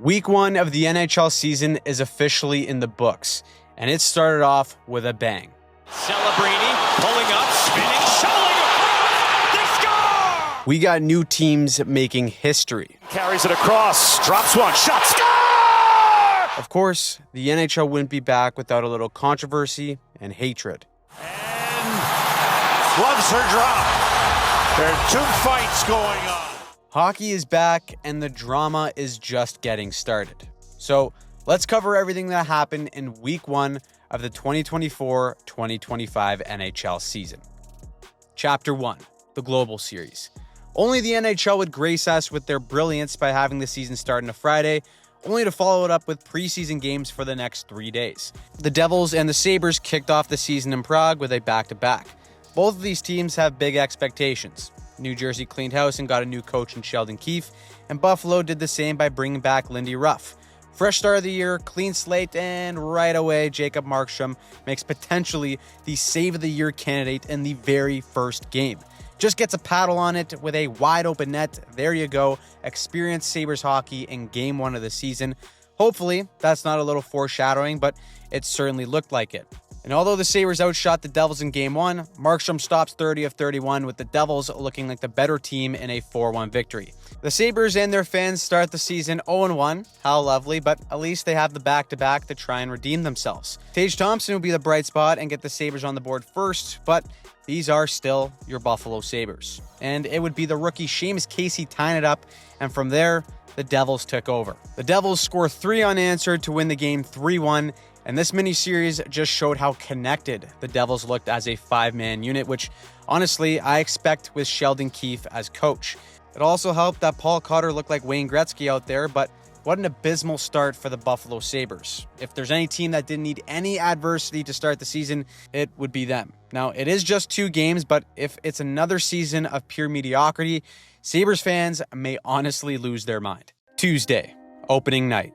Week 1 of the NHL season is officially in the books, and it started off with a bang. Celebrini pulling up, spinning, shoveling across, they score! We got new teams making history. Carries it across, drops one, shot, score! Of course, the NHL wouldn't be back without a little controversy and hatred. And gloves are dropped. There are two fights going on. Hockey is back, and the drama is just getting started. So let's cover everything that happened in Week 1 of the 2024-2025 NHL season. Chapter 1, the Global Series. Only the NHL would grace us with their brilliance by having the season start on a Friday, only to follow it up with preseason games for the next 3 days. The Devils and the Sabres kicked off the season in Prague with a back-to-back. Both of these teams have big expectations. New Jersey cleaned house and got a new coach in Sheldon Keefe, and Buffalo did the same by bringing back Lindy Ruff. Fresh start of the year, clean slate, and right away, Jacob Markstrom makes potentially the Save of the Year candidate in the very first game. Just gets a paddle on it with a wide open net. There you go. Experience Sabres hockey in Game 1 of the season. Hopefully, that's not a little foreshadowing, but it certainly looked like it. And although the Sabres outshot the Devils in Game 1, Markstrom stops 30 of 31 with the Devils looking like the better team in a 4-1 victory. The Sabres and their fans start the season 0-1. How lovely, but at least they have the back-to-back to try and redeem themselves. Tage Thompson will be the bright spot and get the Sabres on the board first, but these are still your Buffalo Sabres. And it would be the rookie Seamus Casey tying it up, and from there, the Devils took over. The Devils score 3 unanswered to win the game 3-1, and this mini-series just showed how connected the Devils looked as a 5-man unit, which honestly I expect with Sheldon Keefe as coach. It also helped that Paul Cotter looked like Wayne Gretzky out there, but what an abysmal start for the Buffalo Sabres. If there's any team that didn't need any adversity to start the season, it would be them. Now, it is just 2 games, but if it's another season of pure mediocrity, Sabres fans may honestly lose their mind. Tuesday, opening night.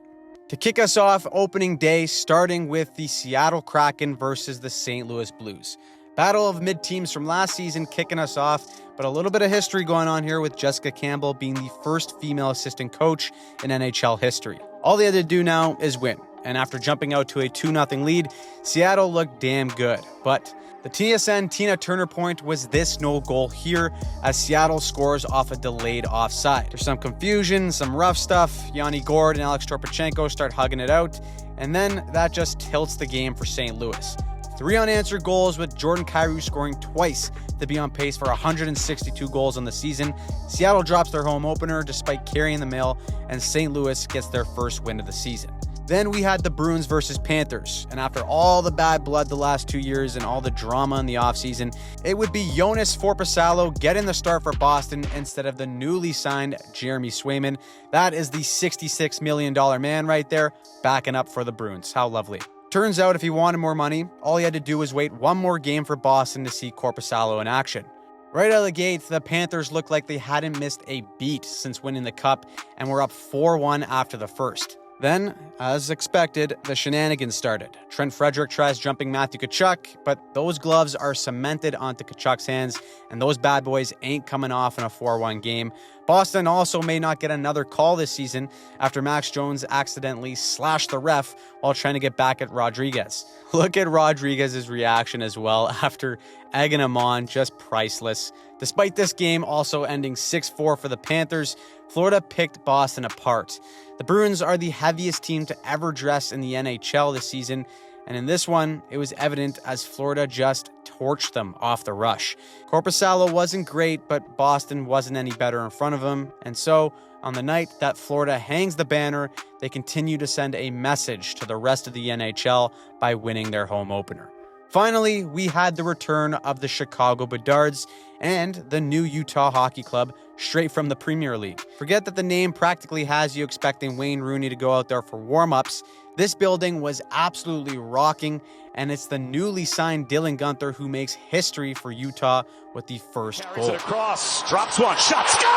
To kick us off, opening day, starting with the Seattle Kraken versus the St. Louis Blues. Battle of mid-teams from last season kicking us off, but a little bit of history going on here with Jessica Campbell being the first female assistant coach in NHL history. All they had to do now is win, and after jumping out to a 2-0 lead, Seattle looked damn good. But the TSN Tina Turner point was this no goal here as Seattle scores off a delayed offside. There's some confusion, some rough stuff. Yanni Gourde and Alex Torpachenko start hugging it out, and then that just tilts the game for St. Louis. 3 unanswered goals with Jordan Kyrou scoring twice to be on pace for 162 goals on the season. Seattle drops their home opener despite carrying the mail, and St. Louis gets their first win of the season. Then we had the Bruins versus Panthers, and after all the bad blood the last 2 years and all the drama in the offseason, it would be Jonas Forpasalo getting the start for Boston instead of the newly signed Jeremy Swayman. That is the $66 million man right there, backing up for the Bruins. How lovely. Turns out if he wanted more money, all he had to do was wait one more game for Boston to see Korpisalo in action. Right out of the gate, the Panthers looked like they hadn't missed a beat since winning the Cup and were up 4-1 after the first. Then, as expected, the shenanigans started. Trent Frederick tries jumping Matthew Tkachuk, but those gloves are cemented onto Tkachuk's hands, and those bad boys ain't coming off in a 4-1 game. Boston also may not get another call this season after Max Jones accidentally slashed the ref while trying to get back at Rodriguez. Look at Rodriguez's reaction as well after egging him on, just priceless. Despite this game also ending 6-4 for the Panthers, Florida picked Boston apart. The Bruins are the heaviest team to ever dress in the NHL this season, and in this one, it was evident as Florida just torched them off the rush. Korpisalo wasn't great, but Boston wasn't any better in front of him, and so on the night that Florida hangs the banner, they continue to send a message to the rest of the NHL by winning their home opener. Finally, we had the return of the Chicago Bedards and the new Utah Hockey Club straight from the Premier League. Forget that the name practically has you expecting Wayne Rooney to go out there for warm-ups. This building was absolutely rocking, and it's the newly signed Dylan Guenther who makes history for Utah with the first goal. Carries it across, drops one, shot, score!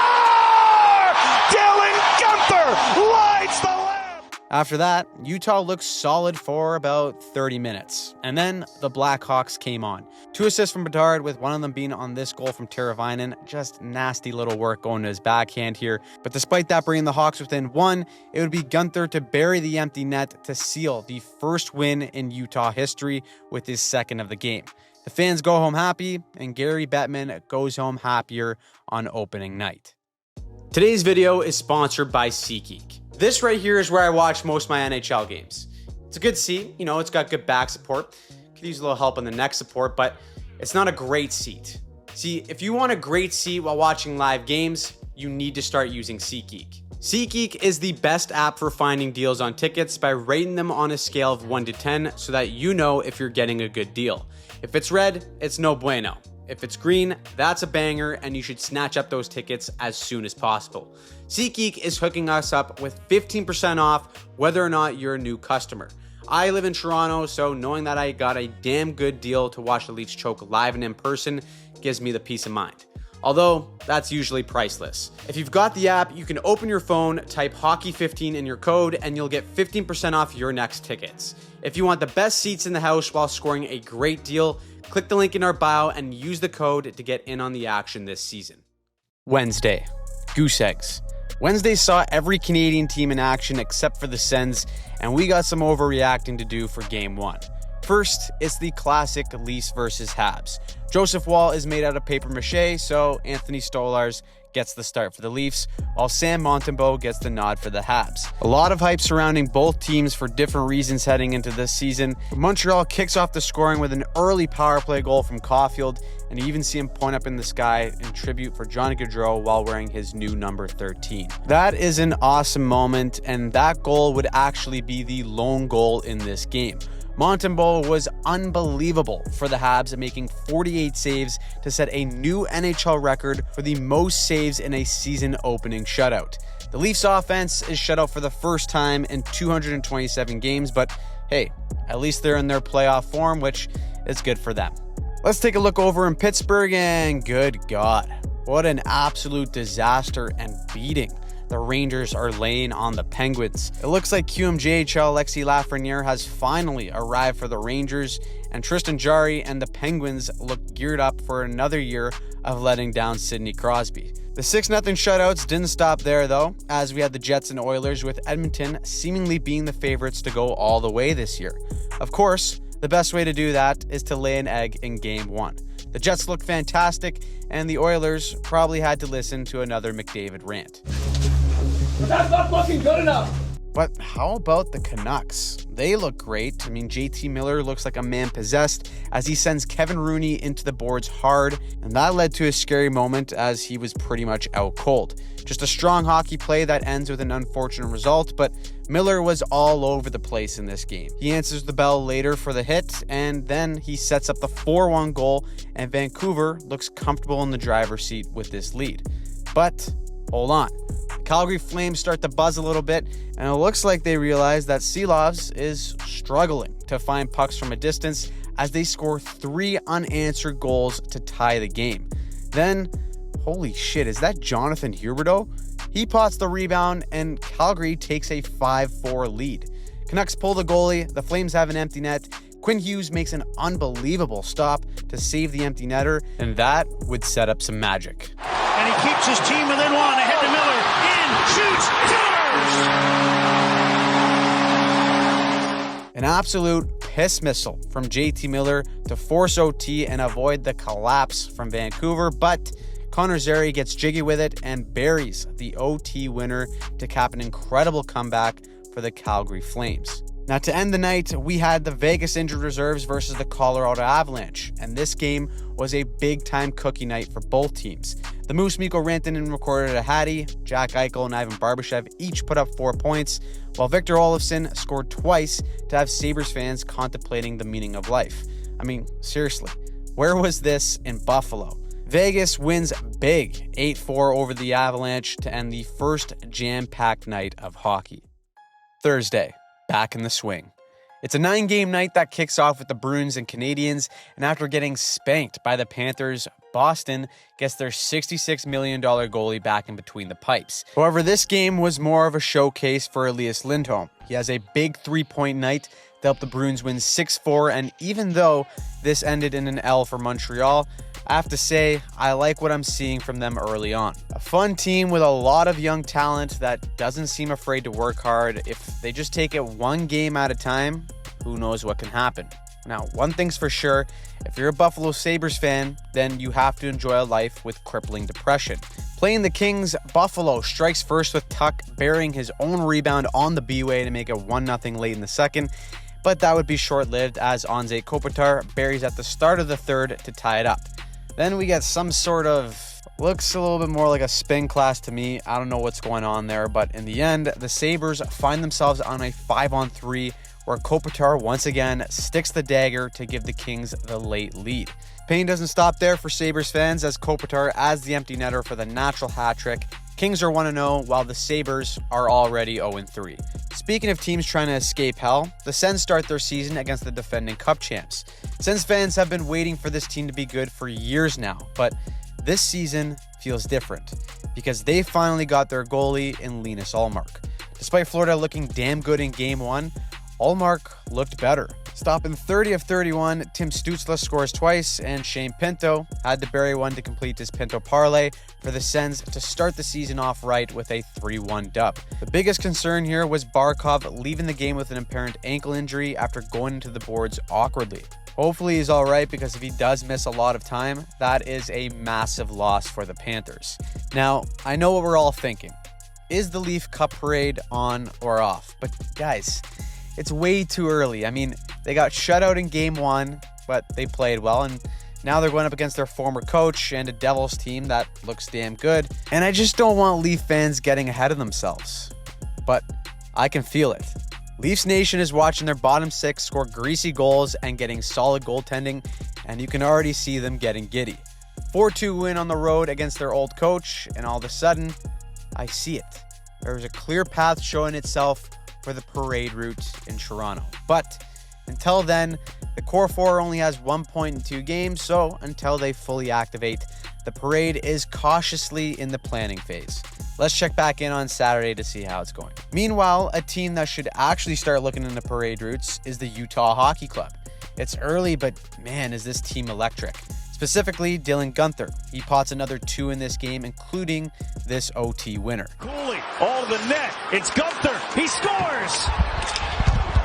Dylan Guenther lights the lamp! After that, Utah looked solid for about 30 minutes. And then the Blackhawks came on. 2 assists from Bedard, with one of them being on this goal from Teravainen. Just nasty little work going to his backhand here. But despite that bringing the Hawks within 1, it would be Gunther to bury the empty net to seal the first win in Utah history with his second of the game. The fans go home happy, and Gary Bettman goes home happier on opening night. Today's video is sponsored by SeatGeek. This right here is where I watch most of my NHL games. It's a good seat, it's got good back support. Could use a little help on the neck support, but it's not a great seat. See, if you want a great seat while watching live games, you need to start using SeatGeek. SeatGeek is the best app for finding deals on tickets by rating them on a scale of 1 to 10 so that you know if you're getting a good deal. If it's red, it's no bueno. If it's green, that's a banger, and you should snatch up those tickets as soon as possible. SeatGeek is hooking us up with 15% off whether or not you're a new customer. I live in Toronto, so knowing that I got a damn good deal to watch the Leafs choke live and in person gives me the peace of mind. Although, that's usually priceless. If you've got the app, you can open your phone, type hockey15 in your code, and you'll get 15% off your next tickets. If you want the best seats in the house while scoring a great deal, click the link in our bio and use the code to get in on the action this season. Wednesday, Goose Eggs. Wednesday saw every Canadian team in action except for the Sens, and we got some overreacting to do for Game 1. First, it's the classic Leafs versus Habs. Joseph Woll is made out of paper mache, so Anthony Stolarz gets the start for the Leafs, while Sam Montembeault gets the nod for the Habs. A lot of hype surrounding both teams for different reasons heading into this season. Montreal kicks off the scoring with an early power play goal from Caulfield, and you even see him point up in the sky in tribute for Johnny Gaudreau while wearing his new number 13. That is an awesome moment, and that goal would actually be the lone goal in this game. Montembeault was unbelievable for the Habs at making 48 saves to set a new NHL record for the most saves in a season-opening shutout. The Leafs offense is shut out for the first time in 227 games, but hey, at least they're in their playoff form, which is good for them. Let's take a look over in Pittsburgh, and good God, what an absolute disaster and beating the Rangers are laying on the Penguins. It looks like QMJHL Alexis Lafreniere has finally arrived for the Rangers, and Tristan Jarry and the Penguins look geared up for another year of letting down Sidney Crosby. The 6-0 shutouts didn't stop there though, as we had the Jets and Oilers, with Edmonton seemingly being the favorites to go all the way this year. Of course, the best way to do that is to lay an egg in Game 1. The Jets look fantastic, and the Oilers probably had to listen to another McDavid rant. But that's not looking good enough. But how about the Canucks? They look great. I mean, JT Miller looks like a man possessed as he sends Kevin Rooney into the boards hard, and that led to a scary moment as he was pretty much out cold. Just a strong hockey play that ends with an unfortunate result, but Miller was all over the place in this game. He answers the bell later for the hit, and then he sets up the 4-1 goal, and Vancouver looks comfortable in the driver's seat with this lead. But hold on. Calgary Flames start to buzz a little bit, and it looks like they realize that Silovs is struggling to find pucks from a distance as they score 3 unanswered goals to tie the game. Then, holy shit, is that Jonathan Huberdeau? He pots the rebound, and Calgary takes a 5-4 lead. Canucks pull the goalie, the Flames have an empty net. Quinn Hughes makes an unbelievable stop to save the empty netter, and that would set up some magic. And he keeps his team within 1. Ahead to Miller. Shoots, scores! An absolute piss missile from JT Miller to force OT and avoid the collapse from Vancouver, but Connor Zary gets jiggy with it and buries the OT winner to cap an incredible comeback for the Calgary Flames. Now, to end the night, we had the Vegas injured reserves versus the Colorado Avalanche, and this game was a big-time cookie night for both teams. The Moose Mikko Rantanen recorded a hattie, Jack Eichel and Ivan Barbashev each put up 4 points, while Victor Olofsson scored twice to have Sabres fans contemplating the meaning of life. I mean, seriously, where was this in Buffalo? Vegas wins big 8-4 over the Avalanche to end the first jam-packed night of hockey. Thursday, back in the swing. It's a 9-game night that kicks off with the Bruins and Canadiens, and after getting spanked by the Panthers Boston gets their $66 million goalie back in between the pipes. However, this game was more of a showcase for Elias Lindholm. He has a big 3-point night to help the Bruins win 6-4, and even though this ended in an L for Montreal, I have to say, I like what I'm seeing from them early on. A fun team with a lot of young talent that doesn't seem afraid to work hard. If they just take it one game at a time, who knows what can happen. Now, one thing's for sure, if you're a Buffalo Sabres fan, then you have to enjoy a life with crippling depression. Playing the Kings, Buffalo strikes first with Tuck burying his own rebound on the B-way to make it 1-0 late in the second, but that would be short-lived as Anze Kopitar buries at the start of the third to tie it up. Then we get some sort of, looks a little bit more like a spin class to me. I don't know what's going on there, but in the end, the Sabres find themselves on a 5-on-3 where Kopitar once again sticks the dagger to give the Kings the late lead. Pain doesn't stop there for Sabres fans as Kopitar adds the empty netter for the natural hat trick. Kings are 1-0 while the Sabres are already 0-3. Speaking of teams trying to escape hell, the Sens start their season against the defending Cup champs. Sens fans have been waiting for this team to be good for years now, but this season feels different because they finally got their goalie in Linus Ullmark. Despite Florida looking damn good in Game 1, Ullmark looked better. Stopping 30 of 31, Tim Stützle scores twice, and Shane Pinto had to bury one to complete his Pinto parlay for the Sens to start the season off right with a 3-1 dub. The biggest concern here was Barkov leaving the game with an apparent ankle injury after going into the boards awkwardly. Hopefully he's all right, because if he does miss a lot of time, that is a massive loss for the Panthers. Now, I know what we're all thinking. Is the Leaf Cup parade on or off? But guys, it's way too early. I mean, they got shut out in Game 1, but they played well, and now they're going up against their former coach and a Devils team that looks damn good. And I just don't want Leaf fans getting ahead of themselves. But I can feel it. Leafs Nation is watching their bottom six score greasy goals and getting solid goaltending, and you can already see them getting giddy. 4-2 win on the road against their old coach, and all of a sudden, I see it. There's a clear path showing itself for the parade route in Toronto. But until then, the Core 4 only has 1 point in 2 games, so until they fully activate, the parade is cautiously in the planning phase. Let's check back in on Saturday to see how it's going. Meanwhile, a team that should actually start looking into parade routes is the Utah Hockey Club. It's early, but man, is this team electric. Specifically, Dylan Guenther. He pots another 2 in this game, including this OT winner. Cooley, all the net. It's Guenther. He scores!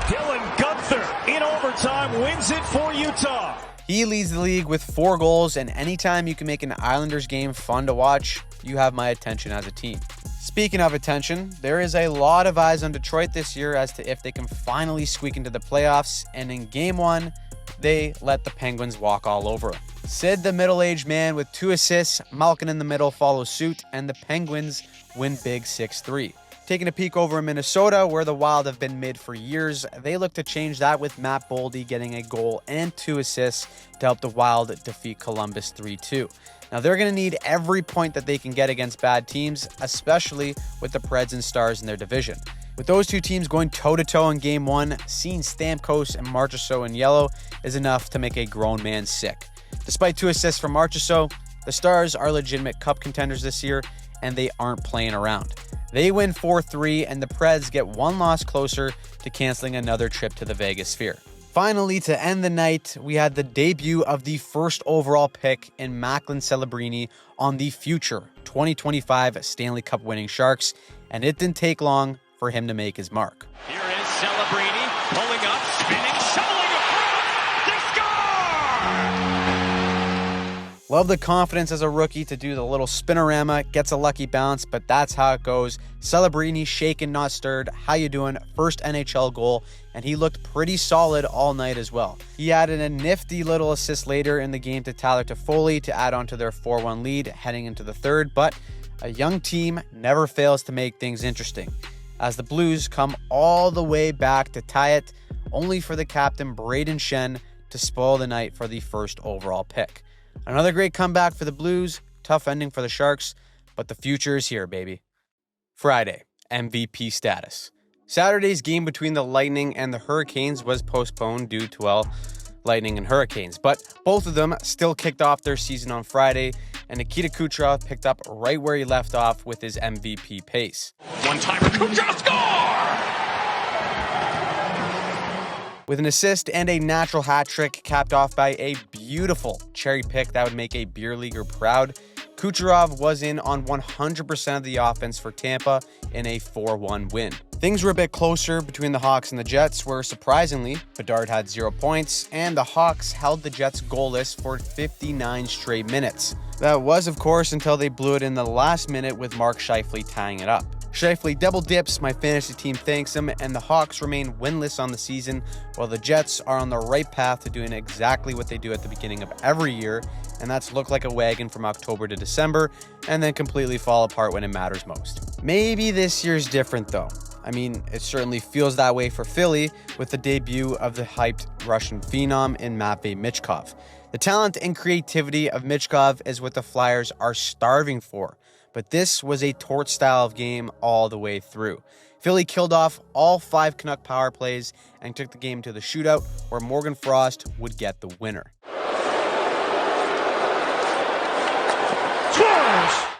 Dylan Guenther in overtime wins it for Utah. He leads the league with 4 goals, and anytime you can make an Islanders game fun to watch, you have my attention as a team. Speaking of attention, there is a lot of eyes on Detroit this year as to if they can finally squeak into the playoffs, and in Game 1, they let the Penguins walk all over them. Sid, the middle-aged man with 2 assists, Malkin in the middle follows suit, and the Penguins win big 6-3. Taking a peek over in Minnesota, where the Wild have been mid for years, they look to change that with Matt Boldy getting a goal and 2 assists to help the Wild defeat Columbus 3-2. Now, they're going to need every point that they can get against bad teams, especially with the Preds and Stars in their division. With those 2 teams going toe-to-toe in Game 1, seeing Stamkos and Marchessault in yellow is enough to make a grown man sick. Despite 2 assists from Marchessault, the Stars are legitimate cup contenders this year, and they aren't playing around. They win 4-3, and the Preds get 1 loss closer to canceling another trip to the Vegas Sphere. Finally, to end the night, we had the debut of the first overall pick in Macklin Celebrini on the future 2025 Stanley Cup winning Sharks, and it didn't take long for him to make his mark. Here is Celebrini pulling up, spinning, shoveling across. They score! Love the confidence as a rookie to do the little spinorama, gets a lucky bounce, but that's how it goes. Celebrini shaken, not stirred. How you doing? First NHL goal, and he looked pretty solid all night as well. He added a nifty little assist later in the game to Tyler Toffoli to add on to their 4-1 lead heading into the third, but a young team never fails to make things interesting, as the Blues come all the way back to tie it, only for the captain Braden Shen to spoil the night for the first overall pick. Another great comeback for the Blues, tough ending for the Sharks, but the future is here, baby. Friday, MVP status. Saturday's game between the Lightning and the Hurricanes was postponed due to, well, Lightning and Hurricanes. But both of them still kicked off their season on Friday, and Nikita Kucherov picked up right where he left off with his MVP pace. One-timer, Kucherov, score! With an assist and a natural hat trick capped off by a beautiful cherry pick that would make a beer leaguer proud, Kucherov was in on 100% of the offense for Tampa in a 4-1 win. Things were a bit closer between the Hawks and the Jets, where surprisingly, Bedard had 0 points, and the Hawks held the Jets goalless for 59 straight minutes. That was, of course, until they blew it in the last minute with Mark Scheifele tying it up. Scheifele double dips, my fantasy team thanks him, and the Hawks remain winless on the season, while the Jets are on the right path to doing exactly what they do at the beginning of every year, and that's look like a wagon from October to December, and then completely fall apart when it matters most. Maybe this year's different though. I mean, it certainly feels that way for Philly with the debut of the hyped Russian phenom in Matvei Michkov. The talent and creativity of Michkov is what the Flyers are starving for. But this was a torch style of game all the way through. Philly killed off all 5 Canuck power plays and took the game to the shootout where Morgan Frost would get the winner.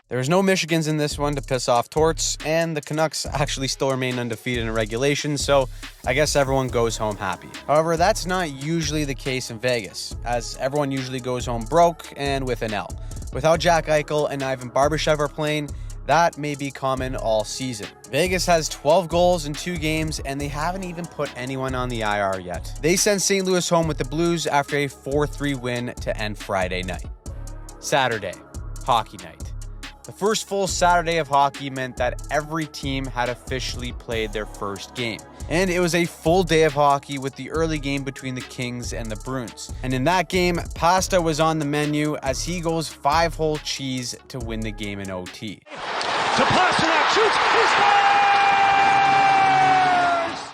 There was no Michigans in this one to piss off Torts, and the Canucks actually still remain undefeated in regulation, so I guess everyone goes home happy. However, that's not usually the case in Vegas, as everyone usually goes home broke and with an L. With how Jack Eichel and Ivan Barbashev are playing, that may be common all season. Vegas has 12 goals in 2 games, and they haven't even put anyone on the IR yet. They sent St. Louis home with the Blues after a 4-3 win to end Friday night. Saturday, hockey night. The first full Saturday of hockey meant that every team had officially played their first game. And it was a full day of hockey with the early game between the Kings and the Bruins. And in that game, pasta was on the menu as he goes 5-hole cheese to win the game in OT. To Pasternak, shoots, he scores!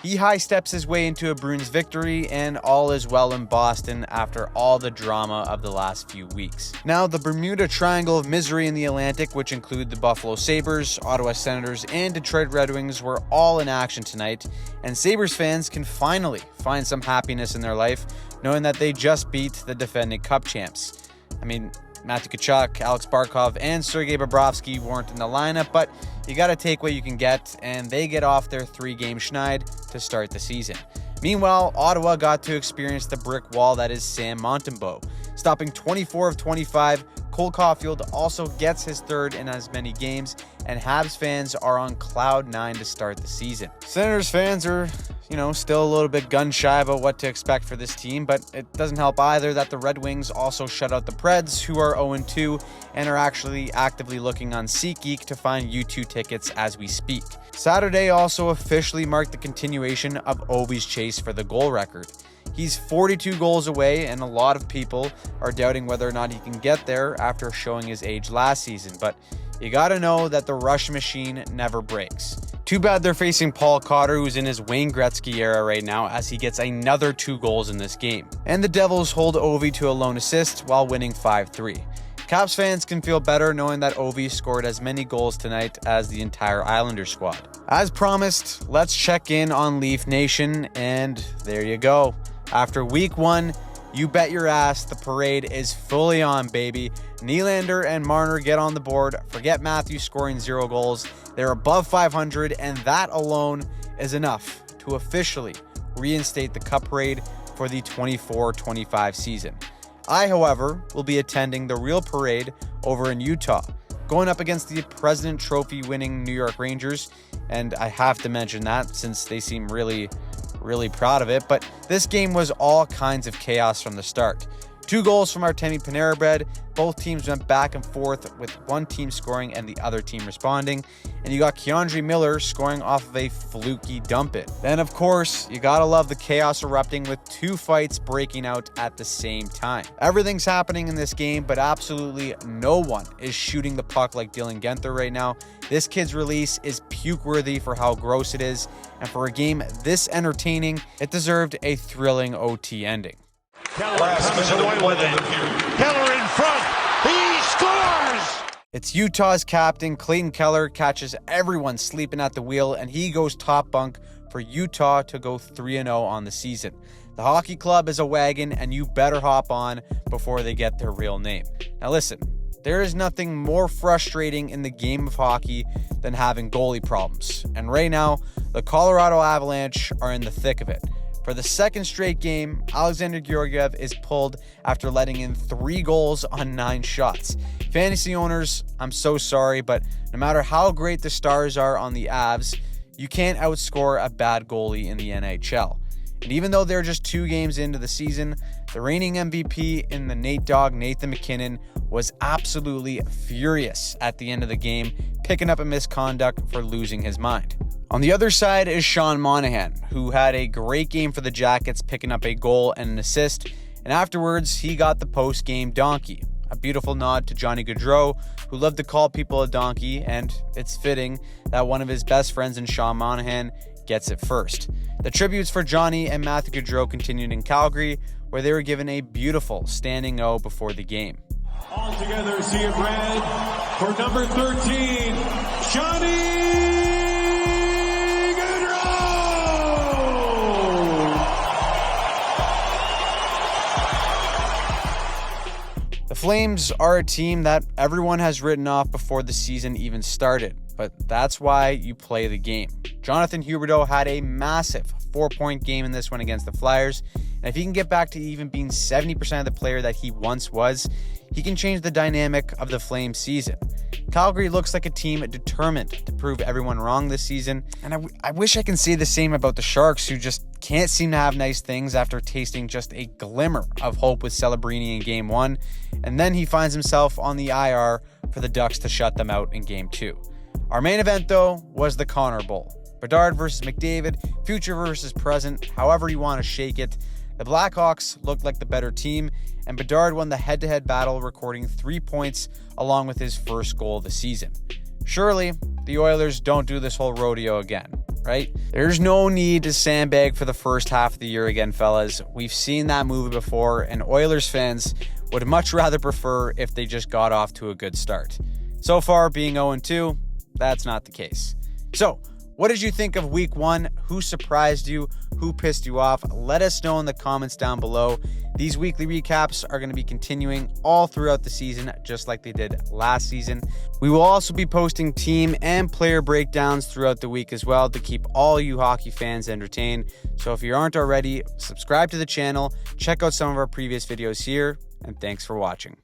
He high steps his way into a Bruins victory, and all is well in Boston after all the drama of the last few weeks. Now, the Bermuda Triangle of Misery in the Atlantic, which include the Buffalo Sabres, Ottawa Senators, and Detroit Red Wings, were all in action tonight, and Sabres fans can finally find some happiness in their life, knowing that they just beat the defending Cup champs. I mean, Matthew Tkachuk, Alex Barkov, and Sergei Bobrovsky weren't in the lineup, but you got to take what you can get, and they get off their 3-game schneid to start the season. Meanwhile, Ottawa got to experience the brick wall that is Sam Montembeault. Stopping 24 of 25, Cole Caulfield also gets his 3rd in as many games, and Habs fans are on cloud 9 to start the season. Senators fans are, still a little bit gun-shy about what to expect for this team, but it doesn't help either that the Red Wings also shut out the Preds, who are 0-2 and are actually actively looking on SeatGeek to find U2 tickets as we speak. Saturday also officially marked the continuation of Ovi's chase for the goal record. He's 42 goals away, and a lot of people are doubting whether or not he can get there after showing his age last season, but you gotta know that the Rush machine never breaks. Too bad they're facing Paul Cotter, who's in his Wayne Gretzky era right now, as he gets another 2 goals in this game. And the Devils hold Ovi to a lone assist while winning 5-3. Caps fans can feel better knowing that Ovi scored as many goals tonight as the entire Islanders squad. As promised, let's check in on Leaf Nation, and there you go. After week 1, you bet your ass the parade is fully on, baby. Nylander and Marner get on the board. Forget Matthews scoring 0 goals. They're above 500, and that alone is enough to officially reinstate the Cup parade for the 24-25 season. I, however, will be attending the real parade over in Utah, going up against the President Trophy winning New York Rangers, and I have to mention that since they seem really proud of it, but this game was all kinds of chaos from the start. 2 goals from Artemi Panera-Bread. Both teams went back and forth with one team scoring and the other team responding. And you got Keandre Miller scoring off of a fluky dump it. Then, of course, you gotta love the chaos erupting with 2 fights breaking out at the same time. Everything's happening in this game, but absolutely no one is shooting the puck like Dylan Guenther right now. This kid's release is puke-worthy for how gross it is. And for a game this entertaining, it deserved a thrilling OT ending. Keller comes away with it. Keller in front. He scores! It's Utah's captain, Clayton Keller, catches everyone sleeping at the wheel, and he goes top bunk for Utah to go 3-0 on the season. The hockey club is a wagon, and you better hop on before they get their real name. Now listen, there is nothing more frustrating in the game of hockey than having goalie problems. And right now, the Colorado Avalanche are in the thick of it. For the second straight game, Alexander Georgiev is pulled after letting in 3 goals on 9 shots. Fantasy owners, I'm so sorry, but no matter how great the stars are on the Avs, you can't outscore a bad goalie in the NHL. And even though they're just 2 games into the season, the reigning MVP in the Nate Dogg, Nathan MacKinnon, was absolutely furious at the end of the game, picking up a misconduct for losing his mind. On the other side is Sean Monahan, who had a great game for the Jackets, picking up a goal and an assist, and afterwards he got the post-game donkey. A beautiful nod to Johnny Gaudreau, who loved to call people a donkey, and it's fitting that one of his best friends in Sean Monahan gets it first. The tributes for Johnny and Matthew Gaudreau continued in Calgary, where they were given a beautiful standing O before the game. All together, see it red for number 13, Johnny Gaudreau! The Flames are a team that everyone has written off before the season even started, but that's why you play the game. Jonathan Huberdeau had a massive 4-point game in this one against the Flyers, and if he can get back to even being 70% of the player that he once was, he can change the dynamic of the Flames season. Calgary looks like a team determined to prove everyone wrong this season, and I wish I can say the same about the Sharks, who just can't seem to have nice things after tasting just a glimmer of hope with Celebrini in Game 1, and then he finds himself on the IR for the Ducks to shut them out in Game 2. Our main event, though, was the Connor Bowl. Bedard versus McDavid, future versus present, however you want to shake it. The Blackhawks looked like the better team, and Bedard won the head-to-head battle, recording 3 points along with his first goal of the season. Surely, the Oilers don't do this whole rodeo again, right? There's no need to sandbag for the first half of the year again, fellas. We've seen that movie before, and Oilers fans would much rather prefer if they just got off to a good start. So far, being 0-2, that's not the case. So, what did you think of week 1? Who surprised you? Who pissed you off? Let us know in the comments down below. These weekly recaps are going to be continuing all throughout the season, just like they did last season. We will also be posting team and player breakdowns throughout the week as well to keep all you hockey fans entertained. So if you aren't already, subscribe to the channel, check out some of our previous videos here, and thanks for watching.